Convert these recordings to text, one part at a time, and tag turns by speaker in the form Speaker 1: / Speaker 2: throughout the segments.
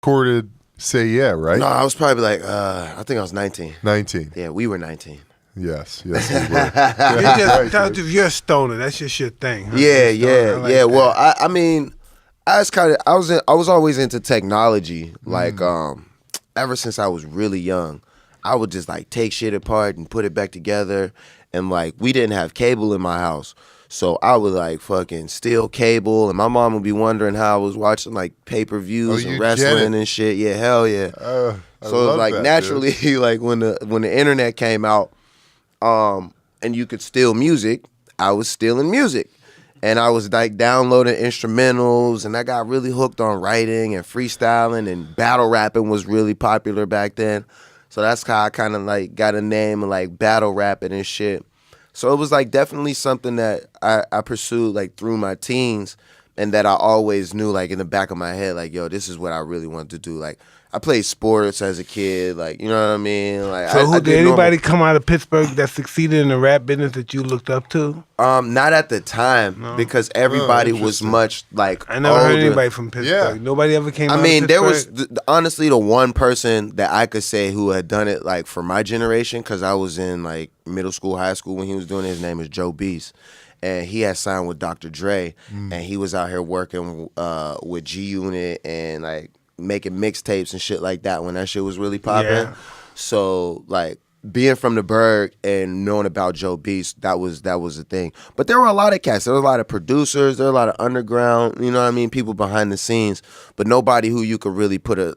Speaker 1: recorded Say Yeah, right?
Speaker 2: No, I was probably like, I think I was 19.
Speaker 1: 19.
Speaker 2: Yeah, we were 19.
Speaker 1: Yes, we were.
Speaker 3: You're a stoner. That's just your thing. Huh?
Speaker 2: Yeah.
Speaker 3: That.
Speaker 2: Well, I mean, I was always into technology. Like, ever since I was really young, I would just like take shit apart and put it back together. And like, we didn't have cable in my house, so I would like fucking steal cable, and my mom would be wondering how I was watching like pay-per-views and wrestling and shit. Yeah, hell yeah. So it was like naturally, like when the internet came out, and you could steal music, I was stealing music. And I was like downloading instrumentals, and I got really hooked on writing and freestyling, and battle rapping was really popular back then. So that's how I kind of like got a name of like battle rapping and shit. So it was like definitely something that I pursued like through my teens, and that I always knew like in the back of my head, like, yo, this is what I really wanted to do. Like, I played sports as a kid, like, you know what I mean? Like,
Speaker 3: so did anybody come out of Pittsburgh that succeeded in the rap business that you looked up to?
Speaker 2: Not at the time, because everybody was much like
Speaker 3: I never
Speaker 2: older.
Speaker 3: heard anybody from Pittsburgh. Yeah. Nobody ever came out of Pittsburgh?
Speaker 2: There was honestly the one person that I could say who had done it like for my generation, because I was in like middle school, high school when he was doing it. His name is Joe Beast. And he had signed with Dr. Dre, and he was out here working with G Unit and like making mixtapes and shit like that when that shit was really popping. Yeah. So like being from the Berg and knowing about Joe Beast, that was the thing. But there were a lot of cats. There were a lot of producers. There were a lot of underground, you know what I mean, people behind the scenes. But nobody who you could really put a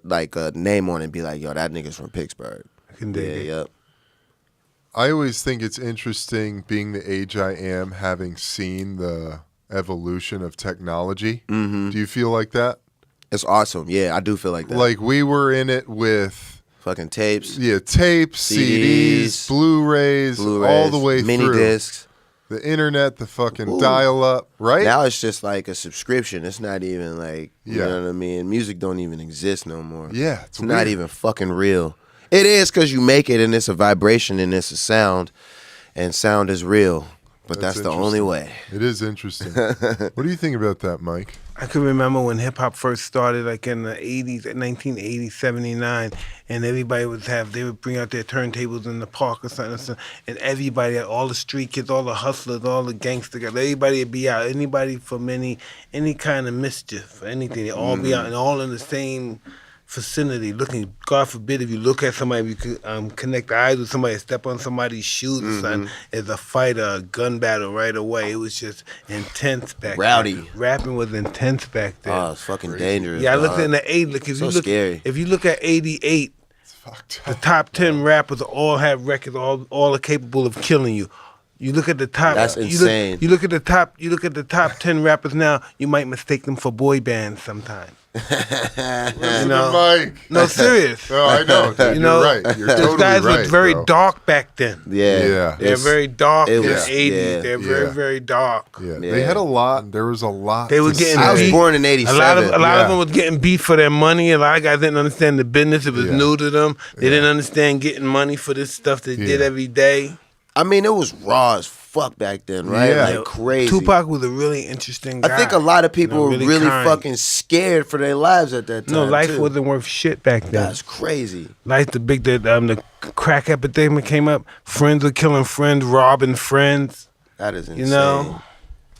Speaker 2: name on and be like, yo, that nigga's from Pittsburgh.
Speaker 3: I can dig it.
Speaker 2: Yep.
Speaker 1: I always think it's interesting, being the age I am, having seen the evolution of technology. Mm-hmm. Do you feel like that?
Speaker 2: It's awesome. Yeah, I do feel like that.
Speaker 1: Like, we were in it with
Speaker 2: fucking tapes.
Speaker 1: Yeah, tapes, CDs, Blu-rays, all the way
Speaker 2: mini
Speaker 1: through.
Speaker 2: discs.
Speaker 1: The internet, the fucking dial-up, right?
Speaker 2: Now it's just like a subscription. It's not even like, you know what I mean? Music don't even exist no more.
Speaker 1: Yeah,
Speaker 2: it's not even fucking real. It is, because you make it and it's a vibration and it's a sound, and sound is real. But that's the only way.
Speaker 1: It is interesting. What do you think about that, Mike?
Speaker 3: I can remember when hip hop first started, like in the 80s, 1980, 79, and everybody they would bring out their turntables in the park or something, and everybody, all the street kids, all the hustlers, all the gangster guys, everybody would be out. Anybody from any kind of mischief, anything, they all be out and all in the same vicinity, looking. God forbid if you look at somebody, if you could connect eyes with somebody, step on somebody's shoes or something, it's a fight or a gun battle right away. It was just intense back then. Rapping was intense back then.
Speaker 2: Oh, it's fucking dangerous.
Speaker 3: Yeah, I looked in the 80s. Scary. If you look at 88, the top 10 rappers all have records, all are capable of killing you. You look at the top.
Speaker 2: That's insane.
Speaker 3: You look at the top 10 rappers now. You might mistake them for boy bands sometimes.
Speaker 1: Listen to Mike.
Speaker 3: No, serious.
Speaker 1: No, I know. Dude, you're right. You're totally
Speaker 3: those guys
Speaker 1: right,
Speaker 3: were very
Speaker 1: bro.
Speaker 3: dark back then.
Speaker 2: Yeah.
Speaker 3: They're very dark in the 80s.
Speaker 2: Yeah.
Speaker 3: They're very, very dark.
Speaker 1: Yeah. They had a lot. There was a lot.
Speaker 3: They were getting
Speaker 2: I was
Speaker 3: beat.
Speaker 2: born in 87.
Speaker 3: A lot of them was getting beat for their money. A lot of guys didn't understand the business. It was new to them. They didn't understand getting money for this stuff they did every day.
Speaker 2: I mean, it was raw as fuck back then, right?
Speaker 1: Yeah.
Speaker 2: Like crazy.
Speaker 3: Tupac was a really interesting guy.
Speaker 2: I think a lot of people were really fucking scared for their lives at that time.
Speaker 3: No, life wasn't worth shit back then.
Speaker 2: That's crazy.
Speaker 3: Like the crack epidemic came up. Friends were killing friends, robbing friends.
Speaker 2: That is insane.
Speaker 3: You know?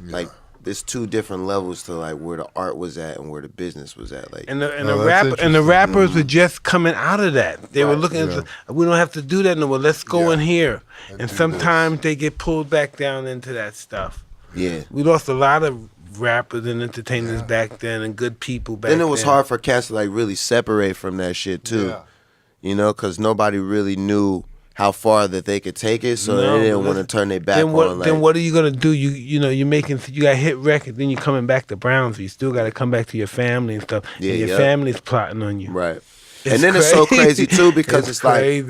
Speaker 2: Like, there's two different levels to like where the art was at and where the business was at. Like,
Speaker 3: the rappers were just coming out of that. They were looking at we don't have to do that no more. Let's go in here. And sometimes they get pulled back down into that stuff.
Speaker 2: Yeah.
Speaker 3: We lost a lot of rappers and entertainers back then, and good people back then.
Speaker 2: Then it was hard for cats to like really separate from that shit too. Yeah. You know, because nobody really knew how far that they could take it, so they didn't want to turn their back on.
Speaker 3: Then what are you gonna do? You got hit records, then you're coming back to Brownsville. You still got to come back to your family and stuff. Yeah, and your family's plotting on you.
Speaker 2: Right.
Speaker 3: It's
Speaker 2: then it's so crazy too, because it's like